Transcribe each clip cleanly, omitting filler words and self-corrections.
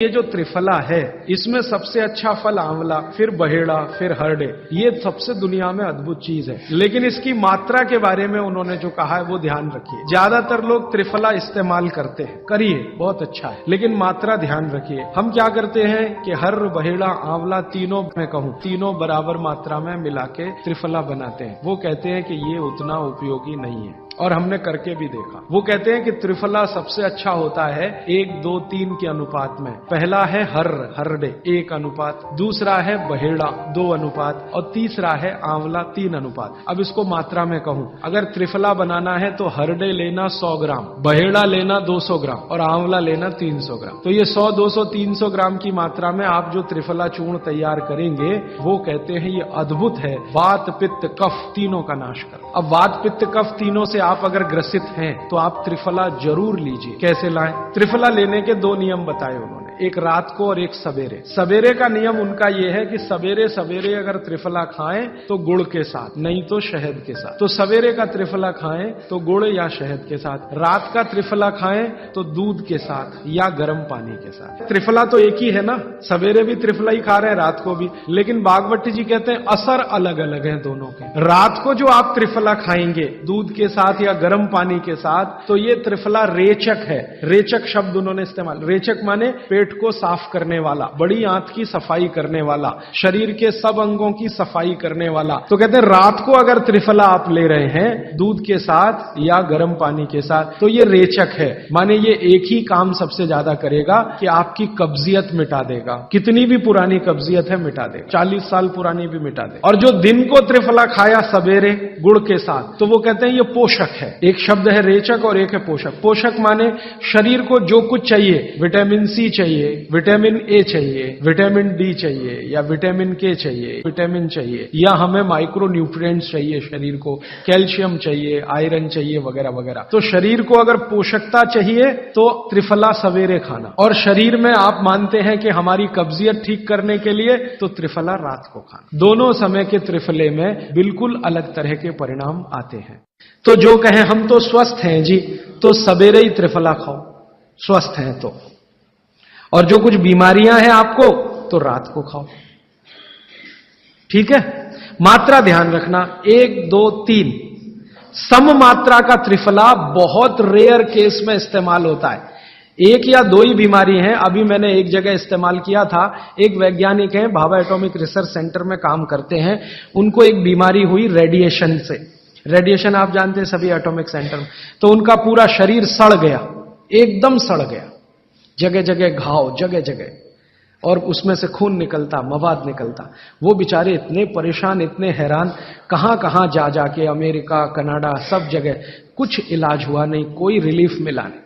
ये जो त्रिफला है इसमें सबसे अच्छा फल आंवला, फिर बहेड़ा, फिर हरडे। ये सबसे दुनिया में अद्भुत चीज है, लेकिन इसकी मात्रा के बारे में उन्होंने जो कहा है वो ध्यान रखिए। ज्यादातर लोग त्रिफला इस्तेमाल करते हैं, करिए, बहुत अच्छा है, लेकिन मात्रा ध्यान रखिए। हम क्या करते हैं कि हर, बहेड़ा, आंवला तीनों मैं कहूं तीनों बराबर मात्रा में मिला के त्रिफला बनाते हैं। वो कहते हैं कि ये उतना उपयोगी नहीं है, और हमने करके भी देखा। वो कहते हैं कि त्रिफला सबसे अच्छा होता है 1, 2, 3 के अनुपात में। पहला है हरडे 1 अनुपात, दूसरा है बहेड़ा 2 अनुपात, और तीसरा है आंवला 3 अनुपात। अब इसको मात्रा में कहूं, अगर त्रिफला बनाना है तो हरडे लेना 100 ग्राम, बहेड़ा लेना 200 ग्राम और आंवला लेना 300 ग्राम। तो ये 100, 200, 300 ग्राम की मात्रा में आप जो त्रिफला चूर्ण तैयार करेंगे वो कहते हैं ये अद्भुत है, वात, पित्त, कफ तीनों का नाश कर। अब वात, पित्त, कफ तीनों से आप अगर ग्रसित हैं तो आप त्रिफला जरूर लीजिए। कैसे लाएं? त्रिफला लेने के 2 नियम बताए उन्होंने, एक रात को और एक सवेरे। सवेरे का नियम उनका यह है कि सवेरे सवेरे अगर त्रिफला खाएं तो गुड़ के साथ, नहीं तो शहद के साथ। तो सवेरे का त्रिफला खाएं तो गुड़ या शहद के साथ, रात का त्रिफला खाएं तो दूध के साथ या गर्म पानी के साथ। त्रिफला तो एक ही है ना, सवेरे भी त्रिफला ही खा रहे हैं, रात को भी, लेकिन बागवती जी कहते हैं असर अलग अलग है दोनों के। रात को जो आप त्रिफला खाएंगे दूध के साथ या गर्म पानी के साथ, तो ये त्रिफला रेचक है। रेचक शब्द उन्होंने इस्तेमाल, रेचक माने पेट को साफ करने वाला, बड़ी आंत की सफाई करने वाला, शरीर के सब अंगों की सफाई करने वाला। तो कहते हैं रात को अगर त्रिफला आप ले रहे हैं दूध के साथ या गर्म पानी के साथ तो ये रेचक है, माने ये एक ही काम सबसे ज्यादा करेगा कि आपकी कब्जियत मिटा देगा। कितनी भी पुरानी कब्जियत है मिटा देगा, 40 साल पुरानी भी मिटा दे। और जो दिन को त्रिफला खाया सवेरे गुड़ के साथ, तो वो कहते हैं ये पोषक है। एक शब्द है रेचक और एक है पोषक। पोषक माने शरीर को जो कुछ चाहिए, विटामिन सी चाहिए, विटामिन ए चाहिए, विटामिन डी चाहिए, या विटामिन के चाहिए, विटामिन चाहिए, या हमें माइक्रो न्यूट्रिएंट्स चाहिए, शरीर को कैल्शियम चाहिए, आयरन चाहिए, वगैरह वगैरह। तो शरीर को अगर पोषकता चाहिए तो त्रिफला सवेरे खाना, और शरीर में आप मानते हैं कि हमारी कब्जियत ठीक करने के लिए तो त्रिफला रात को खाना। दोनों समय के त्रिफले में बिल्कुल अलग तरह के परिणाम आते हैं। तो जो कहें हम तो स्वस्थ हैं जी, तो सवेरे ही त्रिफला खाओ, स्वस्थ हैं तो। और जो कुछ बीमारियां हैं आपको तो रात को खाओ, ठीक है। मात्रा ध्यान रखना, 1, 2, 3 सम मात्रा का त्रिफला बहुत रेयर केस में इस्तेमाल होता है। 1 या 2 ही बीमारी हैं। अभी मैंने एक जगह इस्तेमाल किया था, एक वैज्ञानिक हैं, भाभा एटॉमिक रिसर्च सेंटर में काम करते हैं, उनको एक बीमारी हुई रेडिएशन से। रेडिएशन आप जानते हैं सभी एटॉमिक सेंटर में। तो उनका पूरा शरीर सड़ गया, एकदम सड़ गया, जगह जगह घाव, जगह जगह, और उसमें से खून निकलता, मवाद निकलता। वो बेचारे इतने परेशान, इतने हैरान, कहां कहां जा जाके, अमेरिका, कनाडा, सब जगह, कुछ इलाज हुआ नहीं, कोई रिलीफ मिला नहीं।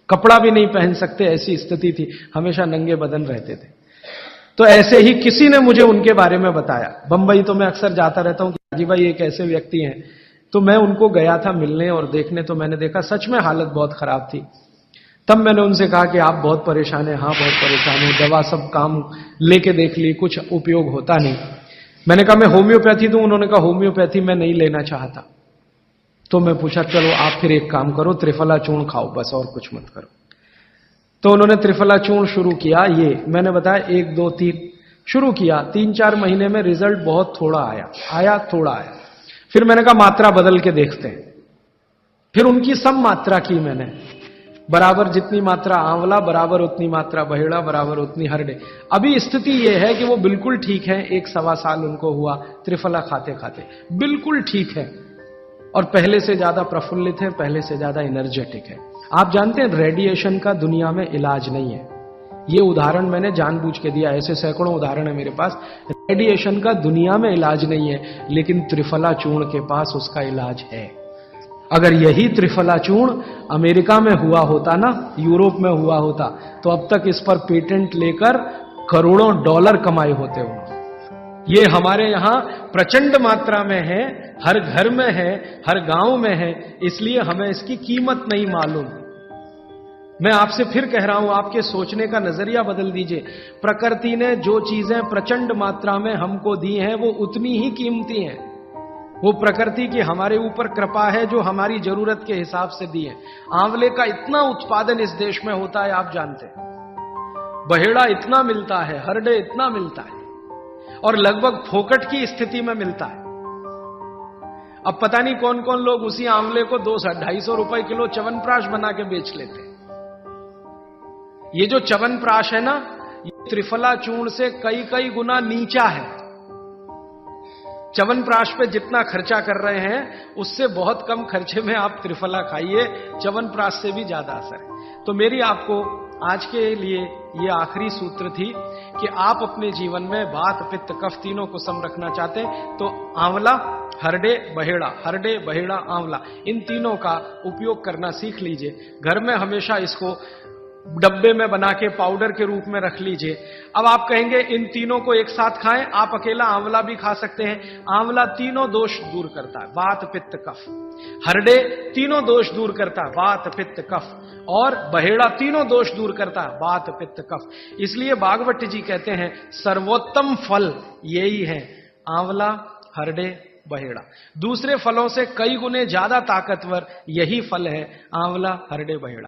कपड़ा भी नहीं पहन सकते, ऐसी स्थिति थी, हमेशा नंगे बदन रहते थे। तो ऐसे ही किसी ने मुझे उनके बारे में बताया। बंबई तो मैं अक्सर जाता रहता हूं कि हाजी भाई एक ऐसे व्यक्ति हैं, तो मैं उनको गया था मिलने और देखने। तो मैंने देखा सच में हालत बहुत खराब थी। तब मैंने उनसे कहा कि आप बहुत परेशान हैं। हाँ बहुत परेशान हूं, दवा सब काम लेके देख ली, कुछ उपयोग होता नहीं। मैंने कहा मैं होम्योपैथी दूं? उन्होंने कहा होम्योपैथी मैं नहीं लेना चाहता। तो मैं पूछा चलो आप फिर एक काम करो, त्रिफला चूर्ण खाओ बस, और कुछ मत करो। तो उन्होंने त्रिफला चूर्ण शुरू किया। ये मैंने बताया 1, 2, 3 शुरू किया। 3-4 महीने में रिजल्ट बहुत थोड़ा आया, थोड़ा आया। फिर मैंने कहा मात्रा बदल के देखते हैं। फिर उनकी सम मात्रा की मैंने, बराबर जितनी मात्रा आंवला, बराबर उतनी मात्रा बहेड़ा, बराबर उतनी हरडे। अभी स्थिति यह है कि वो बिल्कुल ठीक है। 1-1.25 साल उनको हुआ त्रिफला खाते खाते, बिल्कुल ठीक है, और पहले से ज्यादा प्रफुल्लित है, पहले से ज्यादा एनर्जेटिक है। आप जानते हैं रेडिएशन का दुनिया में इलाज नहीं है। ये उदाहरण मैंने जानबूझ के दिया, ऐसे सैकड़ों उदाहरण है मेरे पास। रेडिएशन का दुनिया में इलाज नहीं है, लेकिन त्रिफला चूर्ण के पास उसका इलाज है। अगर यही त्रिफला चूर्ण अमेरिका में हुआ होता ना, यूरोप में हुआ होता, तो अब तक इस पर पेटेंट लेकर करोड़ों डॉलर कमाए होते उन्होंने। ये हमारे यहां प्रचंड मात्रा में है, हर घर में है, हर गांव में है, इसलिए हमें इसकी कीमत नहीं मालूम। मैं आपसे फिर कह रहा हूं, आपके सोचने का नजरिया बदल दीजिए। प्रकृति ने जो चीजें प्रचंड मात्रा में हमको दी हैं वो उतनी ही कीमती हैं। वो प्रकृति की हमारे ऊपर कृपा है जो हमारी जरूरत के हिसाब से दी है। आंवले का इतना उत्पादन इस देश में होता है आप जानते हैं। बहेड़ा इतना मिलता है, हरडे इतना मिलता है, और लगभग फोकट की स्थिति में मिलता है। अब पता नहीं कौन कौन लोग उसी आंवले को 200-250 रुपए किलो च्यवनप्राश बना के बेच लेते हैं। ये जो च्यवनप्राश है ना, ये त्रिफला चूर्ण से कई कई गुना नीचा है। च्यवनप्राश पे जितना खर्चा कर रहे हैं उससे बहुत कम खर्चे में आप त्रिफला खाइए, च्यवनप्राश से भी ज्यादा असर है। तो मेरी आपको आज के लिए ये आखिरी सूत्र थी कि आप अपने जीवन में वात पित्त कफ तीनों को सम रखना चाहते हैं तो आंवला, हरडे, बहेड़ा, हरडे, बहेड़ा, आंवला, इन तीनों का उपयोग करना सीख लीजिए। घर में हमेशा इसको डब्बे में बना के पाउडर के रूप में रख लीजिए। अब आप कहेंगे इन तीनों को एक साथ खाएं, आप अकेला आंवला भी खा सकते हैं। आंवला तीनों दोष दूर करता है, वात पित्त कफ। हरडे तीनों दोष दूर करता है, वात पित्त कफ। और बहेड़ा तीनों दोष दूर करता है, वात पित्त कफ। इसलिए भागवत जी कहते हैं सर्वोत्तम फल यही है, आंवला, हरडे, बहेड़ा। दूसरे फलों से कई गुने ज्यादा ताकतवर यही फल है, आंवला, हरडे, बहेड़ा।